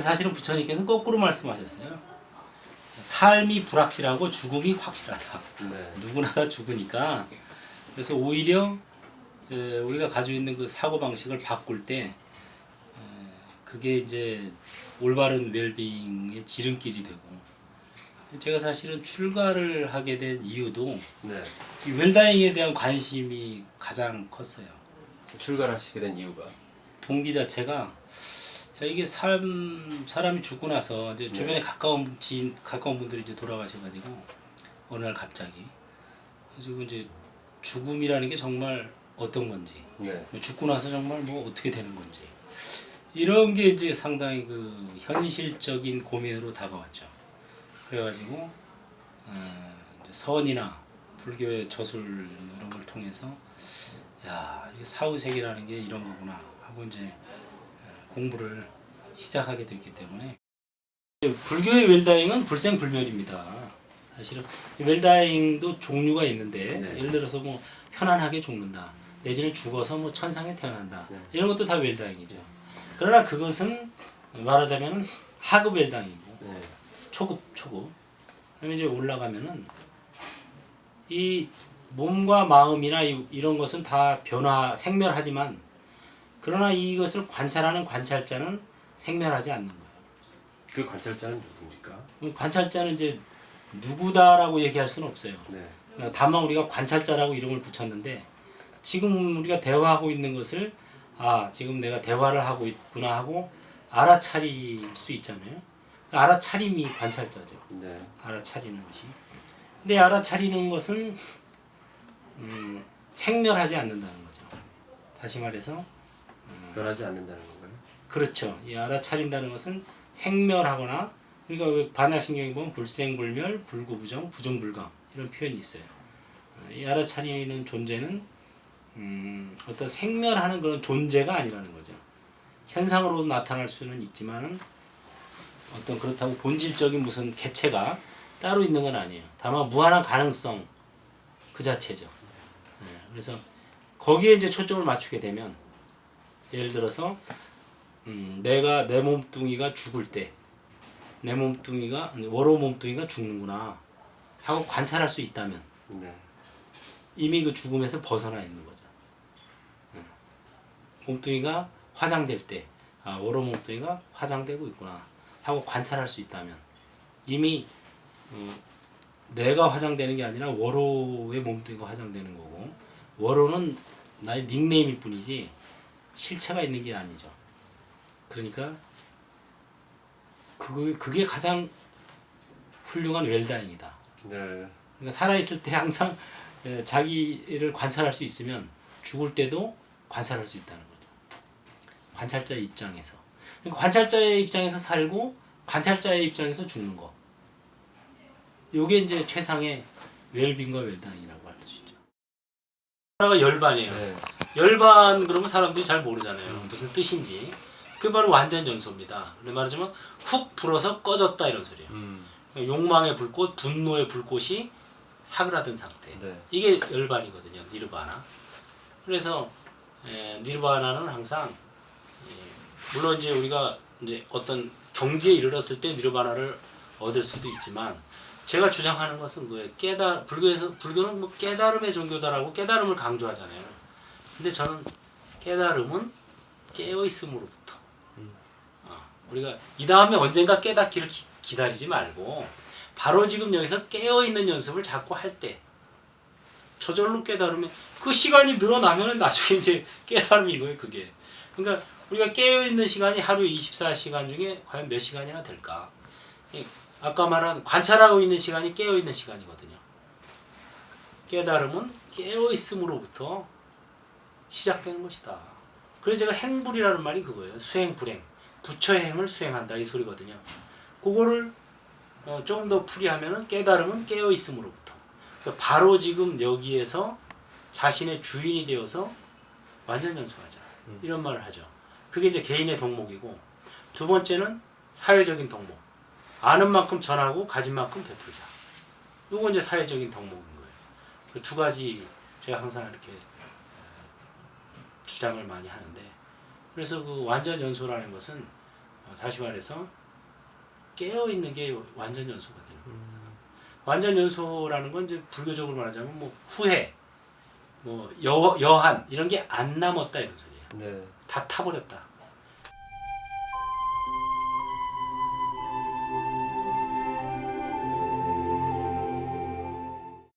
사실은 부처님께서는 거꾸로 말씀하셨어요. 삶이 불확실하고 죽음이 확실하다. 네. 누구나 다 죽으니까. 그래서 오히려 우리가 가지고 있는 그 사고 방식을 바꿀 때 그게 이제 올바른 웰빙의 지름길이 되고, 제가 사실은 출가를 하게 된 이유도 네. 이 웰다잉에 대한 관심이 가장 컸어요. 출가를 하시게 된 이유가? 동기 자체가 야, 이게 사람이 죽고 나서 이제 주변에 가까운 분들이 이제 돌아가셔가지고 어느 날 갑자기 그래서 이제 죽음이라는 게 정말 어떤 건지, 네. 죽고 나서 정말 뭐 어떻게 되는 건지, 이런 게 이제 상당히 그 현실적인 고민으로 다가왔죠. 그래가지고 선이나 불교의 저술 이런 걸 통해서 야, 이게 사후세계라는 게 이런 거구나 하고 이제 공부를 시작하게 됐기 때문에, 불교의 웰다잉은 불생불멸입니다. 사실은 웰다잉도 종류가 있는데, 네. 예를 들어서 뭐 편안하게 죽는다, 내지는 죽어서 뭐 천상에 태어난다, 네. 이런 것도 다 웰다잉이죠. 그러나 그것은 말하자면 하급 웰다잉이고, 네. 초급. 그다음에 이제 올라가면은 이 몸과 마음이나 이런 것은 다 생멸하지만, 그러나 이것을 관찰하는 관찰자는 생멸하지 않는 거예요. 그 관찰자는 누굽니까? 관찰자는 이제 누구다라고 얘기할 수는 없어요. 네. 다만 우리가 관찰자라고 이름을 붙였는데, 지금 우리가 대화하고 있는 것을 지금 내가 대화를 하고 있구나 하고 알아차릴 수 있잖아요. 그 알아차림이 관찰자죠. 네. 알아차리는 것이. 근데 알아차리는 것은 생멸하지 않는다는 거죠. 다시 말해서 변하지 않는다는 건가요? 그렇죠. 이 알아차린다는 것은 생멸하거나, 그러니까 왜 반야신경에 보면 불생불멸, 불구부정, 부정불감 이런 표현이 있어요. 이 알아차리는 존재는 어떤 생멸하는 그런 존재가 아니라는 거죠. 현상으로 나타날 수는 있지만은 어떤 그렇다고 본질적인 무슨 개체가 따로 있는 건 아니에요. 다만 무한한 가능성 그 자체죠. 그래서 거기에 이제 초점을 맞추게 되면, 예를 들어서 내가 내 몸뚱이가 죽을 때 내 몸뚱이가 워로 몸뚱이가 죽는구나 하고 관찰할 수 있다면 네. 이미 그 죽음에서 벗어나 있는 거죠. 몸뚱이가 화장될 때 워로 몸뚱이가 화장되고 있구나 하고 관찰할 수 있다면, 이미 내가 화장되는 게 아니라 워로의 몸뚱이가 화장되는 거고, 워로는 나의 닉네임일 뿐이지 실체가 있는 게 아니죠. 그러니까 그게 가장 훌륭한 웰다잉이다. 네. 그러니까 살아있을 때 항상 자기를 관찰할 수 있으면 죽을 때도 관찰할 수 있다는 거죠. 관찰자의 입장에서. 그러니까 관찰자의 입장에서 살고 관찰자의 입장에서 죽는 거. 요게 이제 최상의 웰빙과 웰다잉이라고 할 수 있죠. 하나가 열반이에요. 네. 열반 그러면 사람들이 잘 모르잖아요. 무슨 뜻인지. 그게 바로 완전 연소입니다. 말하자면 훅 불어서 꺼졌다 이런 소리예요. 욕망의 불꽃, 분노의 불꽃이 사그라든 상태. 네. 이게 열반이거든요. 니르바나. 그래서 니르바나는 항상 물론 이제 우리가 이제 어떤 경지에 이르렀을 때 니르바나를 얻을 수도 있지만, 제가 주장하는 것은 그거예요. 불교는 뭐 깨달음의 종교다라고 깨달음을 강조하잖아요. 근데 저는 깨달음은 깨어 있음으로부터. 우리가 이 다음에 언젠가 깨닫기를 기다리지 말고 바로 지금 여기서 깨어 있는 연습을 자꾸 할 때 저절로 깨달으면, 그 시간이 늘어나면은 나중에 이제 깨달음인 거예요, 그게. 그러니까 우리가 깨어 있는 시간이 하루 24시간 중에 과연 몇 시간이나 될까? 아까 말한 관찰하고 있는 시간이 깨어 있는 시간이거든요. 깨달음은 깨어 있음으로부터 시작되는 것이다. 그래서 제가 행불이라는 말이 그거예요. 수행, 불행. 부처의 행을 수행한다 이 소리거든요. 그거를 조금 더 풀이하면은 깨달음은 깨어 있음으로부터. 그러니까 바로 지금 여기에서 자신의 주인이 되어서 완전 연소하자. 이런 말을 하죠. 그게 이제 개인의 덕목이고, 두 번째는 사회적인 덕목. 아는 만큼 전하고 가진 만큼 베풀자. 이건 이제 사회적인 덕목인 거예요. 그 두 가지 제가 항상 이렇게 주장을 많이 하는데, 그래서 그 완전 연소라는 것은 다시 말해서 깨어 있는 게 완전 연소가 되는 거예요. 완전 연소라는 건 이제 불교적으로 말하자면 뭐 후회, 뭐 여한 이런 게 안 남았다 이런 소리예요. 네. 다 타버렸다.